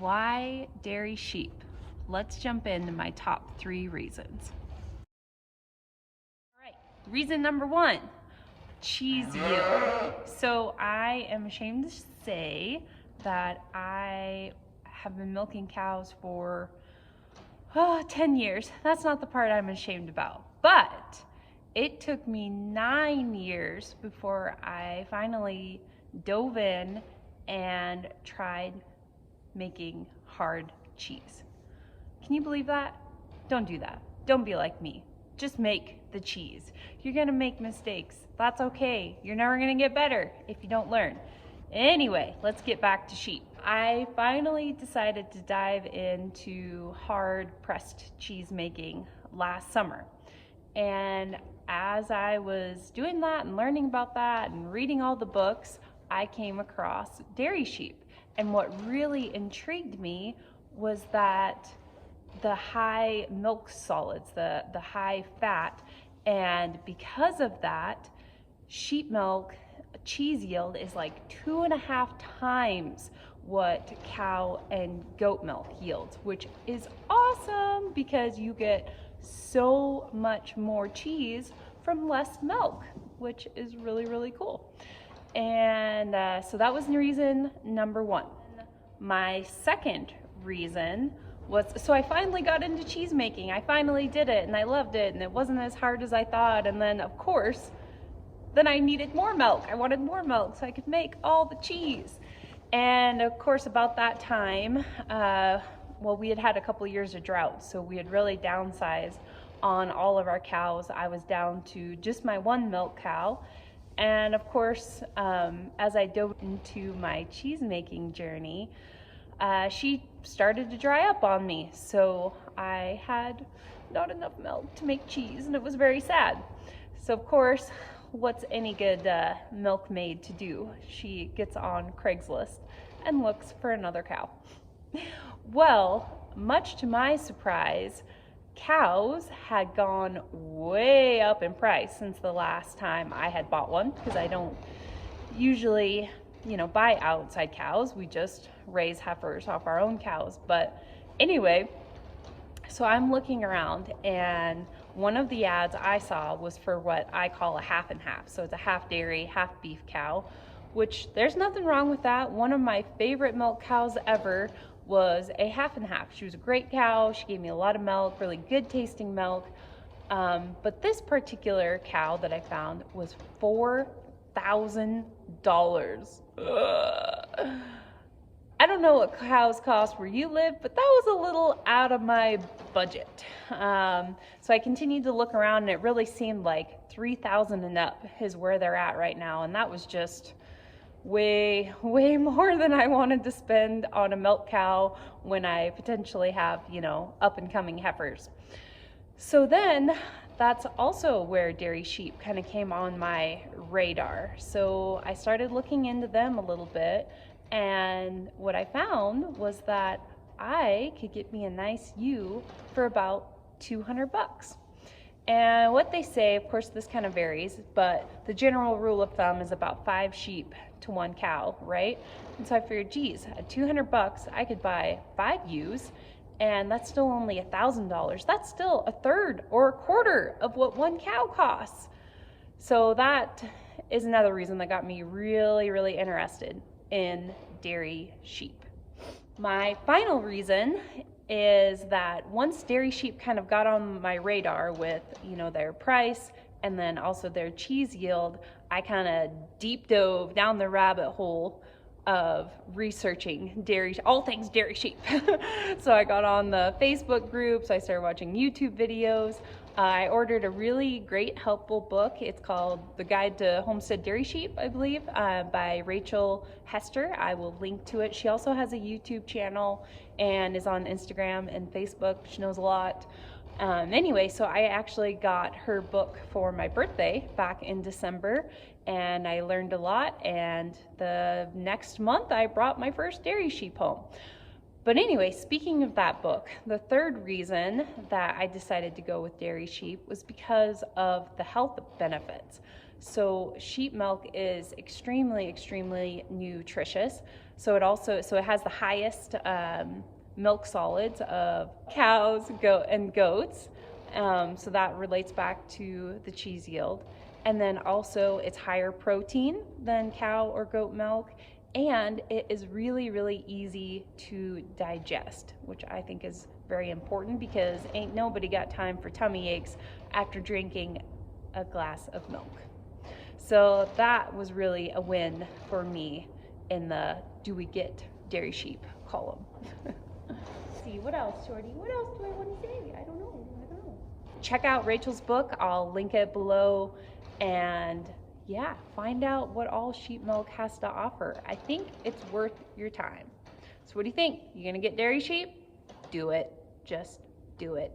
Why dairy sheep? Let's jump into my top 3 reasons. All right, reason number 1, cheese yield. So I am ashamed to say that I have been milking cows for 10 years. That's not the part I'm ashamed about, but it took me 9 years before I finally dove in and tried making hard cheese. Can you believe that? Don't do that. Don't be like me. Just make the cheese. You're gonna make mistakes. That's okay. You're never gonna get better if you don't learn. Anyway, let's get back to sheep. I finally decided to dive into hard pressed cheese making last summer. And as I was doing that and learning about that and reading all the books, I came across dairy sheep. And what really intrigued me was that the high milk solids, the high fat, and because of that, sheep milk cheese yield is like 2.5 times what cow and goat milk yields, which is awesome because you get so much more cheese from less milk, which is really, really cool. And so that was reason number 1. My second reason was, so I finally got into cheese making. I finally did it and I loved it and it wasn't as hard as I thought. And then of course, then I needed more milk. I wanted more milk so I could make all the cheese. And of course, about that time, we had a couple years of drought, so we had really downsized on all of our cows. I was down to just my 1 milk cow. And of course, as I dove into my cheese making journey, she started to dry up on me. So I had not enough milk to make cheese and it was very sad. So of course, what's any good milkmaid to do? She gets on Craigslist and looks for another cow. Well, much to my surprise, cows had gone way up in price since the last time I had bought one, because I don't usually, buy outside cows. We just raise heifers off our own cows. But anyway, so I'm looking around and one of the ads I saw was for what I call a half and half. So it's a half dairy, half beef cow, which there's nothing wrong with that. One of my favorite milk cows ever was a half and half. She was a great cow. She gave me a lot of milk, really good tasting milk. But this particular cow that I found was $4,000. I don't know what cows cost where you live, but that was a little out of my budget. So I continued to look around and it really seemed like $3,000 and up is where they're at right now. And that was just way more than I wanted to spend on a milk cow when I potentially have, up and coming heifers. So then that's also where dairy sheep kind of came on my radar. So I started looking into them a little bit, and what I found was that I could get me a nice ewe for about $200. And what they say, of course this kind of varies, but the general rule of thumb is about 5 sheep to 1 cow, right? And so I figured, geez, at $200 I could buy 5 ewes, and that's still only $1,000. That's still a third or a quarter of what 1 cow costs. So that is another reason that got me really, really interested in dairy sheep. My final reason is that once dairy sheep kind of got on my radar with, their price and then also their cheese yield, I kind of deep dove down the rabbit hole of researching all things dairy sheep. So I got on the Facebook groups, I started watching YouTube videos. I ordered a really great, helpful book. It's called The Guide to Homestead Dairy Sheep, I believe, by Rachel Hester. I will link to it. She also has a YouTube channel and is on Instagram and Facebook. She knows a lot. Anyway, so I actually got her book for my birthday back in December, and I learned a lot, and the next month I brought my first dairy sheep home. But anyway, speaking of that book, the third reason that I decided to go with dairy sheep was because of the health benefits. So sheep milk is extremely, extremely nutritious. So it has the highest milk solids of cows, and goats. So that relates back to the cheese yield. And then also it's higher protein than cow or goat milk. And it is really, really easy to digest, which I think is very important because ain't nobody got time for tummy aches after drinking a glass of milk. So that was really a win for me in the do we get dairy sheep column. See, what else, Shorty? What else do I want to say? I don't know. Check out Rachel's book. I'll link it below. And yeah, find out what all sheep milk has to offer. I think it's worth your time. So what do you think? You gonna get dairy sheep? Do it. Just do it.